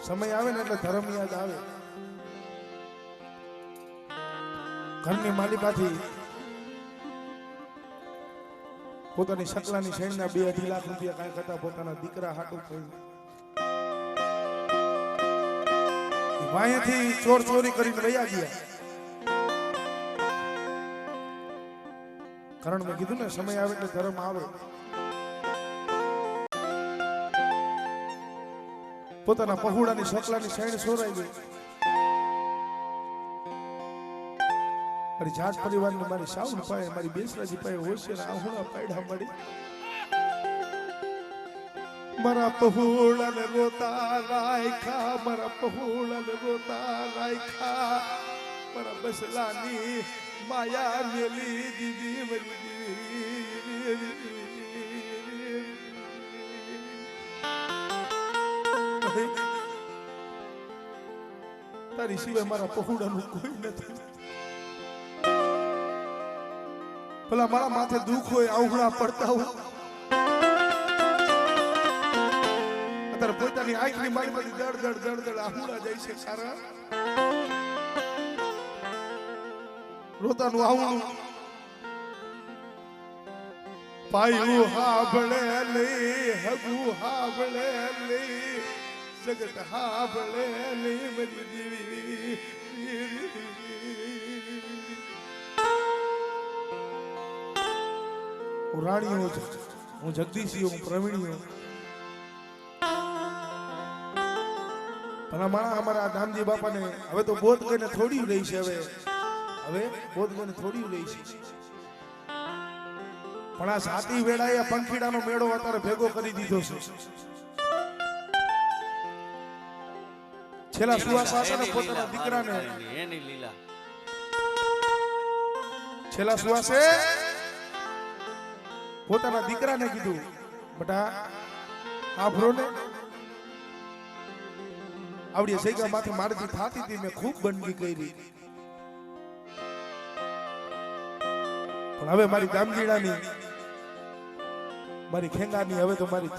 સમય આવે ને એટલે ધર્મ યાદ આવે. ઘરની માલિકાથી પોતાની સકલાની શેણના 2-2.5 લાખ રૂપિયા કાંઈ કરતા પોતાના દીકરા હાટું થયું. વાયાથી ચોર ચોરી કરીને વયા ગયા. કારણ મેં કીધું ને સમય આવે એટલે ધર્મ આવે. પોતાના પહોળાની સકલાની શેણ સોરાઈ ગઈ. મારી જાત પરિવારની મારી સાઉલ પાએ મારી બેસરાજી પાએ હોશિયાર આહુણા પાડ્યા મળી. મારા પહોળાને રોતા રાખ્યા, મારા પહોળાને રોતા રાખ્યા, મારા બસલાની માયા મેલી દીદી મરી દીદી. તારી સિવાય મારા પહોળાનું કોઈ નથી. ભલા મારા માથે દુઃખ હોય, આહુણા પડતા હોય, અત્યારે પોતાની આંખની મારીમાંથી દડ દડ દડ દડ આહુડા જાય છે. સારા રોતાનું આહુડું પાયું હાભળે લઈ, હગુ હાભળે લઈ, જગત હાભળે લઈ મરી દેવી. હું રાણીઓ છું, હું જગદીશીઓ, હું પ્રવીણીઓ. પણ અમારા દામજી બાપાને હવે તો બોધ કરીને થોડી રહી છે. હવે બોધ કરીને થોડી રહી છે. પણ આ સાતી વેળાએ પંખીડાનો મેળો અત્યારે ભેગો કરી દીધો છે. છેલ્લા સુવાસા પોતાના દીકરાને છેલ્લા સુવાસે પોતાના દીકરાને કીધું, બેટા આભરો ને આવડી સૈગા માથે મારતી થાતી હતી, મેં ખૂબ બંદગી કરી, પણ હવે મારી દામજીડાની મારી ખેંગાની હવે તો મારી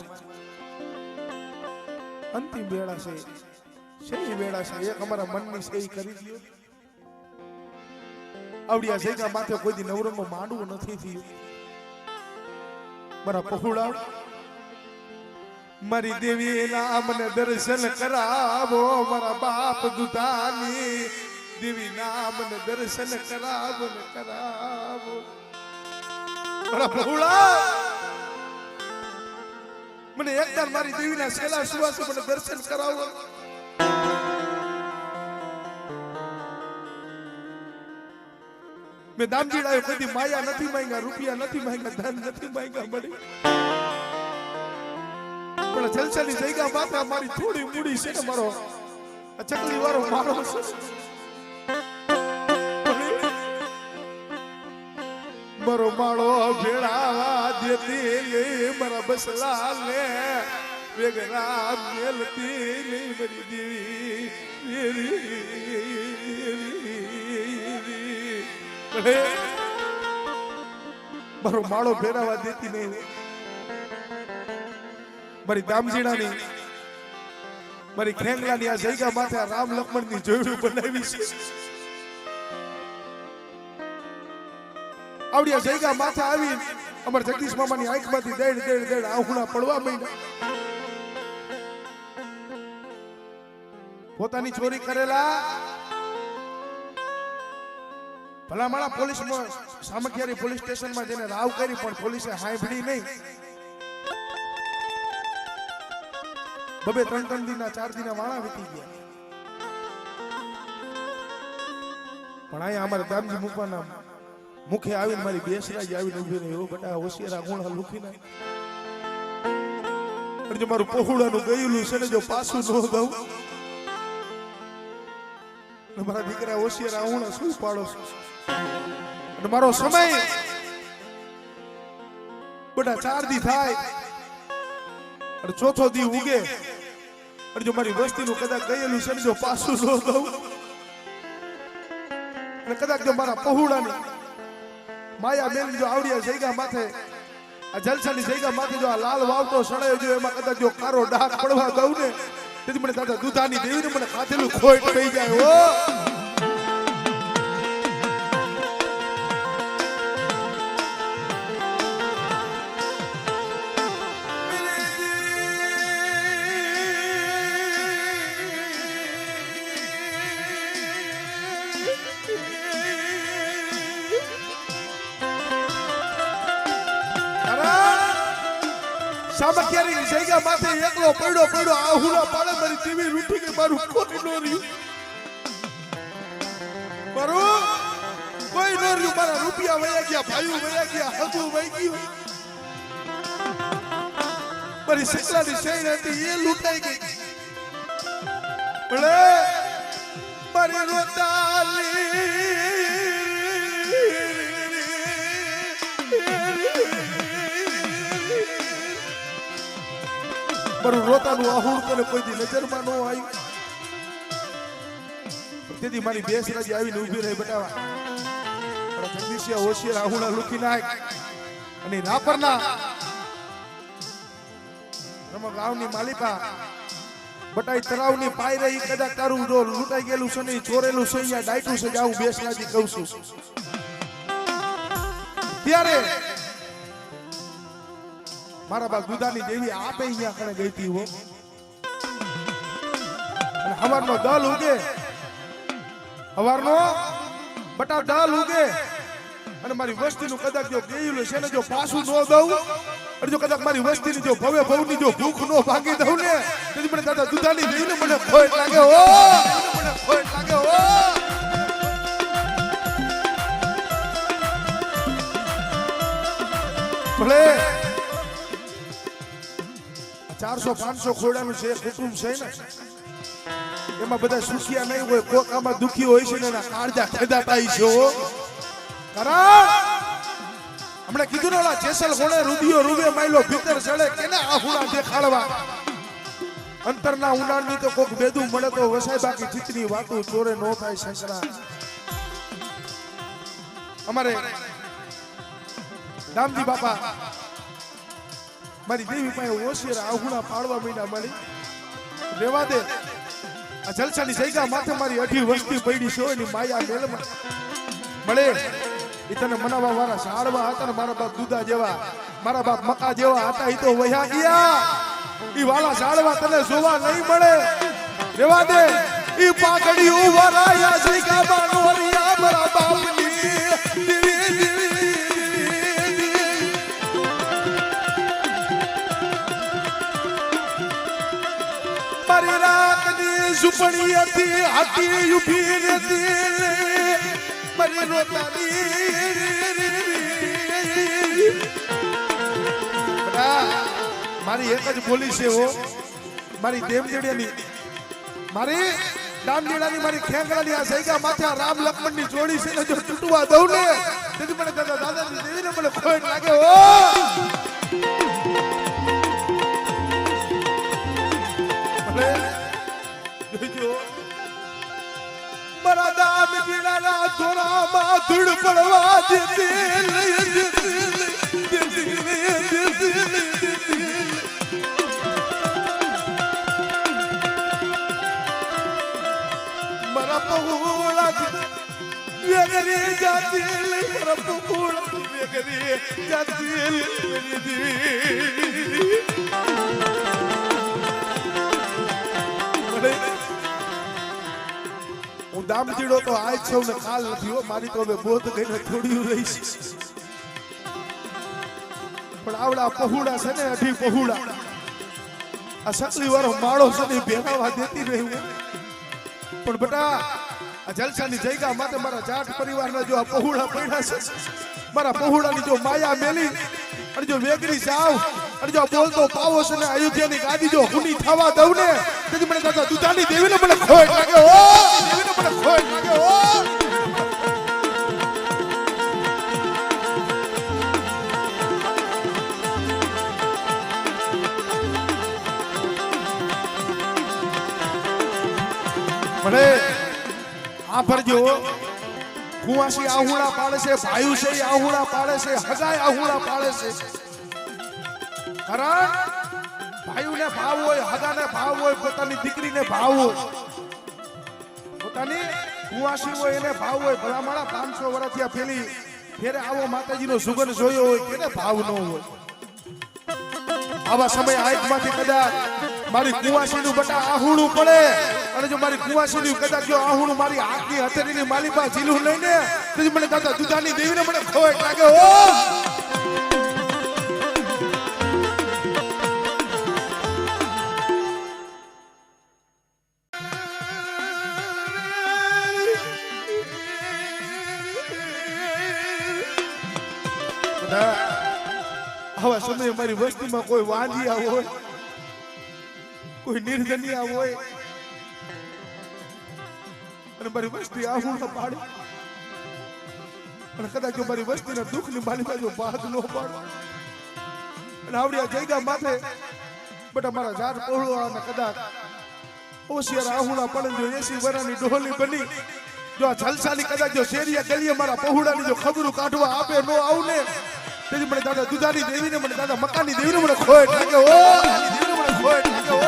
અંતિમ વેળા છે, સહી વેળા છે. એક અમારા મનની સહી કરી દો. આવડી આ સૈગા માથે કોઈ દી નવરંગમાં માંડવું નથી થયું. મારા પહોળા મારી દેવી ના મને દર્શન કરાવો, મારા બાપ દુધાની દેવી ના મને દર્શન કરાવો ને કરાવો. મારા પહોળા મને એકવાર મારી દેવી ના છેલ્લા સુવાસે મને દર્શન કરાવો. મેં દામજીડાએ કદી માયા નથી માંગ્યા, રૂપિયા નથી માંગ્યા, ધન નથી માંગ્યા મળી, પણ જલસાની જગ્યા માથે મારી થોડી મૂડી છે ને મારો ચકલી વાળો મારો છે. મારો માળો ભેળાવા દેતી મારા બસલા ને વેગરા મેલતી મરી દેવી. મારો માળો ભેરાવા દેતી નહીં. મારી દામજીડાની મારી ખેંગલાની આ જગ્યા માથે રામ લક્ષ્મણની જોડું બનાવી છે. આવડી આ જગ્યા માથે આવી અમાર જગદીશ મામાની આંખમાંથી દેડ દેડ દેડ આહુણા પડવા માંડ્યા. પોતાની ચોરી કરેલા ભલા માળા પોલીસમાં સામખિયારી પોલીસ સ્ટેશનમાં જેને રાવ કરી પણ પોલીસે સાંભળી નહીં. બબે 3 દિનના 4 દિનના વાળા વીતી ગયા. પણ અહીંયા અમારા દામજી મુકવાના મુખે આવીને મારી બેસરાજી આવીને ઉભી રહી. બેટા હોશિયાર ગુણા લુખી ના, જો મારું પહોળાનું ગયેલું છે ને જો પાછું ન દઉં, મારા દીકરા હોશિયાર આહુણા શું પાડો છો? અને મારો સમય બેટા 4 દી થાય અને ચોથો દી ઉગે, અને જો મારી વસ્તીનું કદાચ ગયેલું છે ને જો પાછું ન દઉં, અને કદાચ જો મારા પહોળાની માયા મેલી જો આવડિયા જગ્યા માથે આ જલસાની જગ્યા માથે જો આ લાલ વાવટો સડાયો જો એમાં કદાચ જો કારો ડાઘ પડવા દઉં ને તેથી મને દાદા દુધાની દેવીને મને ખાધેલું ખોટ પઈ જાય ઓ સામખિયાની જગ્યા માથે એકલો પડ્યો આહુલા પાડે મારી ટીવી રૂઠી કે મારું કોઈ નો રહ્યું મારું કોઈ નો રહ્યું મારા રૂપિયા વયા ગયા ભાઈઓ વયા ગયા હગુ વહી ગયું મારી શીતલાની શેર હતી એ લૂંટાઈ ગઈ ભલે મારી રોતાલી મારું રોતાનું આહુડ કરે કોઈ દી નજરમાં ન આવી તેથી મારી બેસ રાજી આવીને ઊભી રહી બટાવા પણ જગદીશિયા હોશિયાર આહુડા લૂકી નાખ અને રાપરના રમો ગામની માલિકા બટાઈ તરાવની પાઈ રહી કદાચ તારું જો લૂંટાઈ ગયેલું છે ને ચોરેલું છે અહીંયા ડાયટું છે જાવું બેસ રાજી કહું છું ત્યારે મારા બા દુધાની દેવી આપે અહીંયા કણે ગઈ હતી હો અને હવારનો દલ ઉગે હવારનો બટા દલ ઉગે અને મારી વસ્તીનું કદાચ જો ગયેલું છે ને જો પાછું ન દઉં અને જો કદાચ મારી વસ્તીની જો ભવે ભવની જો ભૂખ ન ભાગી દઉં ને તેથી મને દાદા દુધાની દેવીને મને ખોટ લાગે હો મને ખોટ લાગે હો ભલે 400-500 ખોડાનું છે કુટુંબ છે ને એમાં બધા સુખિયા નહીં હોય કોક આમાં દુખી હોય છે ને કાળજા ખેદાતા છે હો કારણ હમણાં કીધું ને ઓલા જેસલ કોણે રૂબિયો રૂબે માયલો ભીતર ચડે કેને આહુડા દેખાડવા અંતરના ઉનાળની તો કોક બેદું મળે તો વસાય બાકી ચિત્તની વાતો ચોરે નો થાય શંકરા અમારે રામજી બાપા મારી દેવી પાસે હોશિયાર આહુડા પાડવા મહિના મળી રેવા દે આ જલસાની જગ્યા માથે મારી 18 વસ્તી પડી છે એની માયા મેલમાં મળે એ તને મનાવા વાળા સાડવા હતા ને મારા બાપ દુધા જેવા મારા બાપ મકા જેવા હતા એ તો વહ્યા ગયા એ વાળા સાડવા તને જોવા નહીં મળે રેવા દે એ પાઘડી ઉભરાયા જગ્યા બાનોરિયા મારા બાપની મારી રાતની ઝૂંપડી હતી હાથી ઊભી રહેતી મારી રોતાની મારી એક જ બોલી છે હો મારી દેવજડિયાની મારી દામજીડાની મારી ખેંગડાની આ સૈગા માથે રામ લક્ષ્મણની જોડી છે ને જો તૂટવા દઉં ને તેથી મને દાદાજી દેવીને મને ખોટ લાગે હો મારા દામ પીડાના થોડામાં ધૂળ પડવા મારા પહોળા વેગરી જાતી મારા પહોળા વેગરી જાતી હું દામજીડો તો આજ છું ને કાલ નથી હો મારી તો હવે બોધ ગઈને થોડી રહી છે પણ આવડા પહોળા છે ને 18 પહોળા આ સકલી વાળો માળો છે ને ભેગાવા દેતી રહી પણ બેટા આ જલસાની જગ્યા માટે મારા જાટ પરિવારના જો આ પહોળા પડ્યા છે મારા પહોળાની જો માયા મેલી અને જો વેગરી જાવ અને જો બોલતો પાવો છે ને અયોધ્યાની ગાદી જો હુની થવા દઉં ને તેથી મને દાદા દુધાની દેવીને મને ખોટ લાગે હો દેવીને મને ખોટ લાગે હો મને આ ભરજો કુવાસી આહુડા પાડે છે ભાઈઓ છે આહુડા પાડે છે હગાઈ આહુડા પાડે છે કારણ ભાઈઓને ભાવ હોય, હગાને ભાવ હોય, પોતાની દીકરીને ભાવ હોય, પોતાની કુવાસી હોય એને ભાવ હોય. ભલામણા 500 વર્ષથી આ પેલી ફેરે આવો માતાજીનો સુગંધ જોયો હોય તેને ભાવ ન હોય. આવા સમય આંખમાંથી કદાચ મારી કુવાસીનું બટા આહુડું પડે અને જો મારી કુવાસીનું કદાચ જો આહુડું મારી હાથની હથેળીની માલીપા ઝીલું લઈને તો મને દાદા દુધાની દેવીને મને ખોવાય લાગે હો. આવા સમયે મારી વસ્તીમાં કોઈ વાંજિયા હોય, કોઈ નિર્ધનિયા હોય અને મારી વસ્તી આહું ન પાડે અને કદાચ જો મારી વસ્તીના દુઃખની માલિકા જો બાદ ન પાડે અને આવડી આ જગ્યા માથે બટા મારા ઝાડ પહોળવા અને કદાચ હોશિયાર આહુડા પડે જો 80 વર્ષની ડોલી બની જો આ જલસાની કદાચ જો શેરિયા ગલીએ મારા પહોળાની જો ખબરું કાઢવા આપે નો આવું ને તેથી મને દાદા દુધાની દેવીને મને દાદા મકાની દેવીને મને ખોટ લાગે ઓ દેવીને મને ખોટ લાગે ઓ.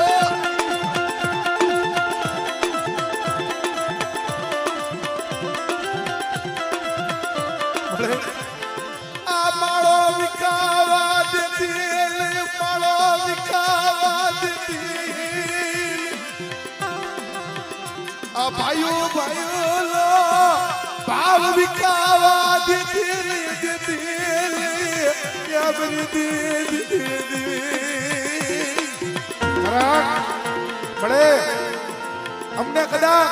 આ માળો વિકાવા દેતી, માળો વિકાવા દેતી, આ ભાઈઓ ભાઈઓ લો ભાવ વિકાવા દેતી દેતી અમને કદાચ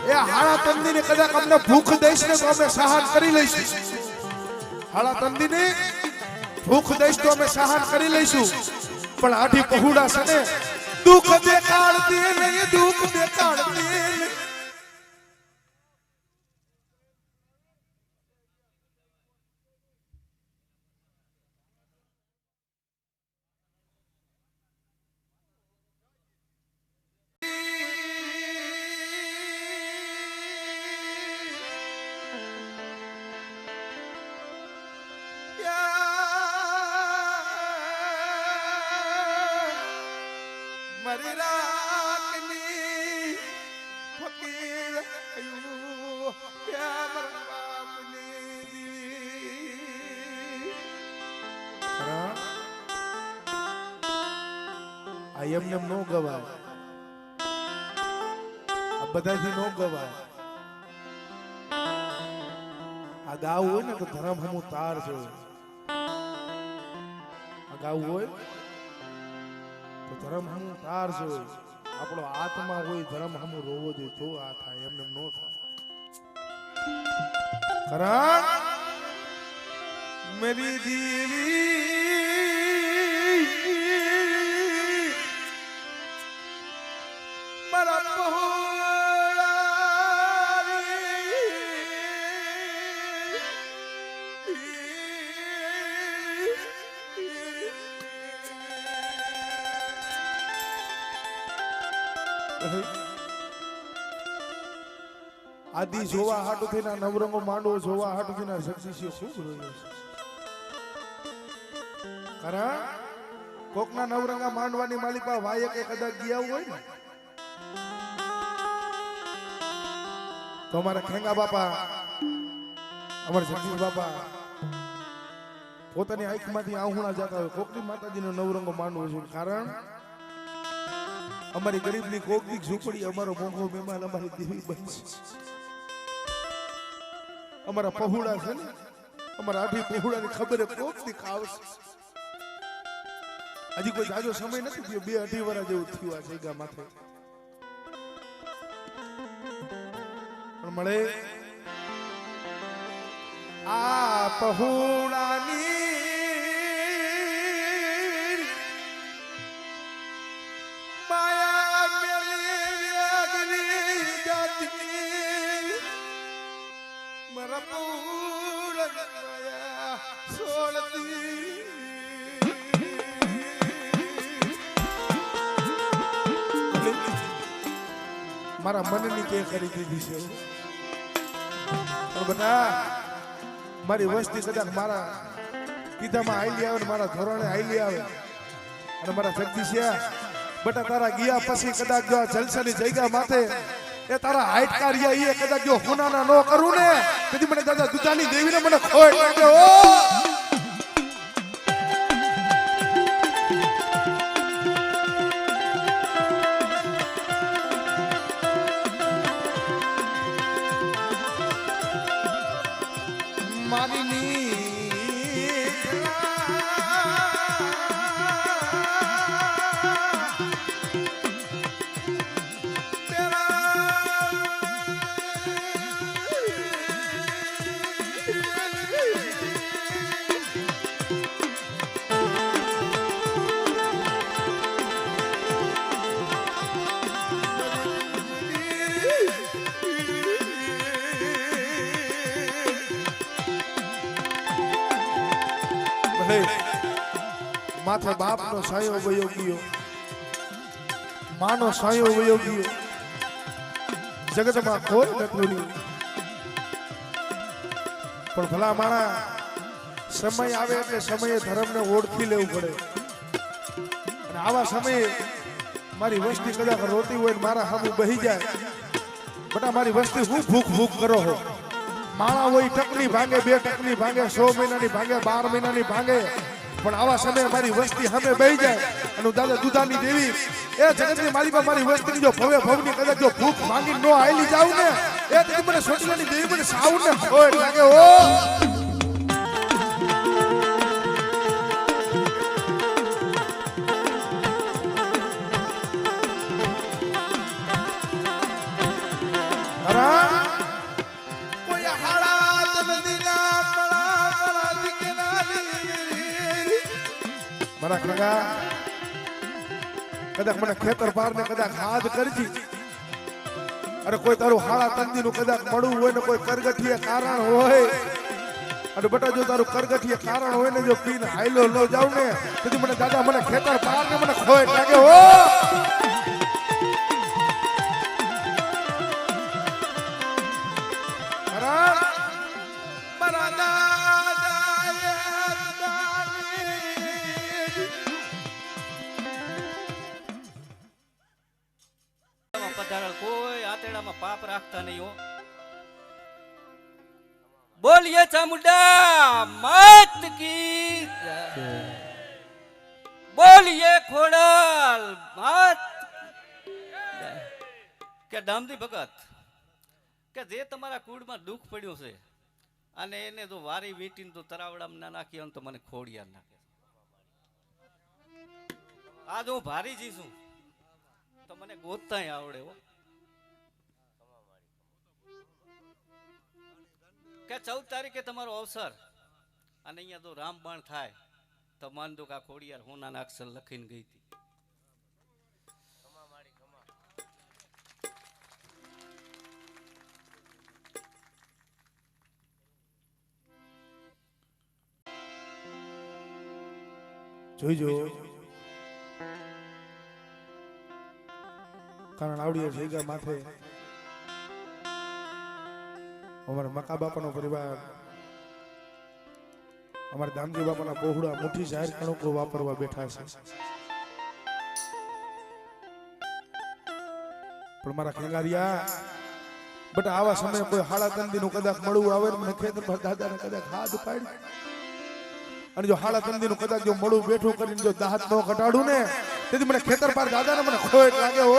એ હાળા તંદીને કદાચ અમને ભૂખ દઈશ ને તો અમે સહન કરી લઈશું. હાળા તંદીને ભૂખ દઈશ તો અમે સહન કરી લઈશું. પણ આઠી પહોળા છે ને દુઃખ દેખાડતી નહીં, દુઃખ દેખાડતી નહીં. મારી રાખની ફકીર આયુ યા મારા બાપની. આ એમને નો ગવાય, આ બધાથી નો ગવાય. આ ગાવું હોય ને તો ધર્મ હમું તાર છે. આ ગાવું હોય તો ધર્મ હમું તાર છે. આપણો આત્મા હોય ધર્મ હમું રોવો જોઈએ તો આ થાય, એમને નો થાય. કારણ મેરી દેવી મારા આદિ જોવા હાટુ થઈને નવરંગો માંડવો જોવા હાટુ થઈને જગદીશીઓ ખૂબ રોયો છે. કારણ કોકના નવરંગા માંડવાની માલિકા વાયક એક કદાચ ગયા હોય ને તો અમારા ખેંગા બાપા, અમારા જગદીશ બાપા પોતાની આંખમાંથી આહુણા જતા હોય. કોકની માતાજીનો નવરંગો માંડવો છે. કારણ અમારી ગરીબની કોકની ઝૂંપડી અમારો મોંઘો મહેમાન અમારી દેવી બનશે. અમારા પહોળા છે ને, અમારા આઠી પહોળાની ખબર કોકની ખાવશે. હજી કોઈ જાજો સમય નથી થયો, 2-2.5 વર્ષ જેવું થયું આ જગ્યા માથે. પણ મળે આ પહોળાની માયા મેલી વ્યાગની જાતી મારા પૂરા માયા છોડતી. મારા મનની કે કરી દીધી છે. પણ બધા મારી વસ્તી કદાચ મારા કીધામાં આઈલી આવે ને મારા ધોરણે આઈલી આવે અને મારા જગદીશિયા બટા તારા ગયા પછી કદાચ જો આ જલસાની જગ્યા માથે એ તારા હાઈટ કાર્ય એ કદાચ જો હોનાના નો કરું ને તેથી મને દાદા દુધાની દેવીને મને ખોટ લાગે ઓ માથે બાપનો સાયો વયો ગયો માનો સાયો વયો ગયો જગતમાં કોઈ નથી રહ્યું પણ ભલા માણા સમય આવે એટલે સમયે ધર્મને ઓળખી લેવું પડે અને આવા સમયે મારી વસ્તી કદાચ રોતી હોય મારા સામું બહી જાય બટા મારી વસ્તી હું ભૂખ ભૂખ કરો હો માણા હોય ટકની ભાંગે 2 ટકની ભાંગે 100 મહિનાની ભાંગે 12 મહિનાની ભાંગે પણ આવા સમયે મારી વસ્તી સામે બેહી જાય અને દાદા દુધાની દેવી એ જગતની માલિકા મારી વસ્તીની જો ભવે ભવની કદાચ જો ભૂખ માંગી નો આયલી જાવ ને એ તે મને સોટલાની દેવી મને સાઉન્ડ ને ખોટ લાગે ઓ કદાચ મને ખેતર પાર ને કદાચ હાથ કરજી અરે કોઈ તારું હાળા તંદી નું કદાચ મળવું હોય ને કોઈ કરગઠીએ કારણ હોય અને બટા જો તારું કરગઠીએ કારણ હોય ને જો પીને હાઈલો ન જાવ ને તેથી મને દાદા મને ખેતર પાર ને મને ખોટ લાગે હો કોઈ આતેડામાં પાપ રાખતા નહીં હો બોલીએ ચામુંડા માત કી બોલીએ ખોડલ માત કે દામદી ભગત કે જે તમારા કુળમાં દુઃખ પડ્યું છે અને એને જો વારી વીટીને તો તરાવડામાં ના નાખી તો મને ખોડિયાર નાખે આજ હું ભારી જીશું તો મને ગોતતાય આવડે હો કે 14 તારીખે તમારો અવસર અને અહીંયા તો રામબાણ થાય તો માન દો કે આ ખોડિયાર હોનાના અક્ષર લખીને ગઈ હતી જોઈજો કારણ આવડી જગ્યા માથે અમારા મકા બાપાનો પરિવાર અમારા દામજી બાપાના બહુડા મુઠ્ઠી જાહેર કણકો વાપરવા બેઠા છે પણ મારા ખેંગારિયા બટ આવા સમયે કોઈ હાડા તંદીનું કદાચ મળવું આવે ને મને ખેતર પર દાદાને કદાચ હાથ પાડી અને જો હાડા તંદીનું કદાચ જો મળું બેઠું કરીને જો દાંત ન ઘટાડું ને તેથી મને ખેતર પર દાદાને મને ખોટ લાગે ઓ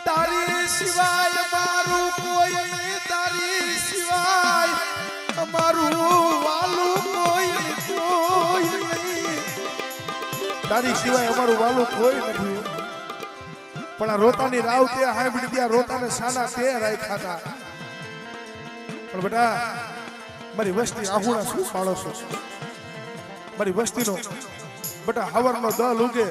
તારી સિવાય મારું કોઈ નહીં તારી સિવાય અમારું વાલું કોઈ નહીં તારી સિવાય અમારું વાલું કોઈ નથી પણ આ રોતાની રાવ તે હાંભળી ગયા રોતાને સાના તે રાખ્યા હતા પણ બેટા મારી વસ્તી આહુણા શું પાડો છો મારી વસ્તીનો બેટા હવરનો દલ ઉગે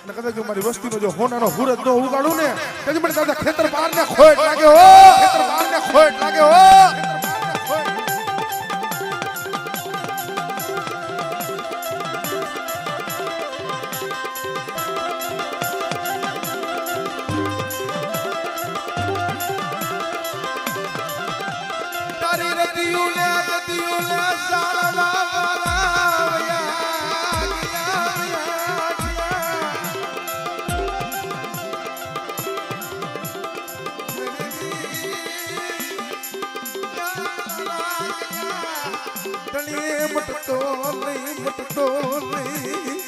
ને કદાચ મારી વસ્તીનો જો હોનાનો હુરત નો ઉગાડું ને તેથી મને દાદા ખેતર બહાર ને ખોટ લાગે હો ખેતર બહાર ને ખોટ લાગે હો મારી રતિયું ને ગતિયું ને સાળવા વાળા વયા ગયા, તળિયે મટતો નહીં, મટતો નહીં.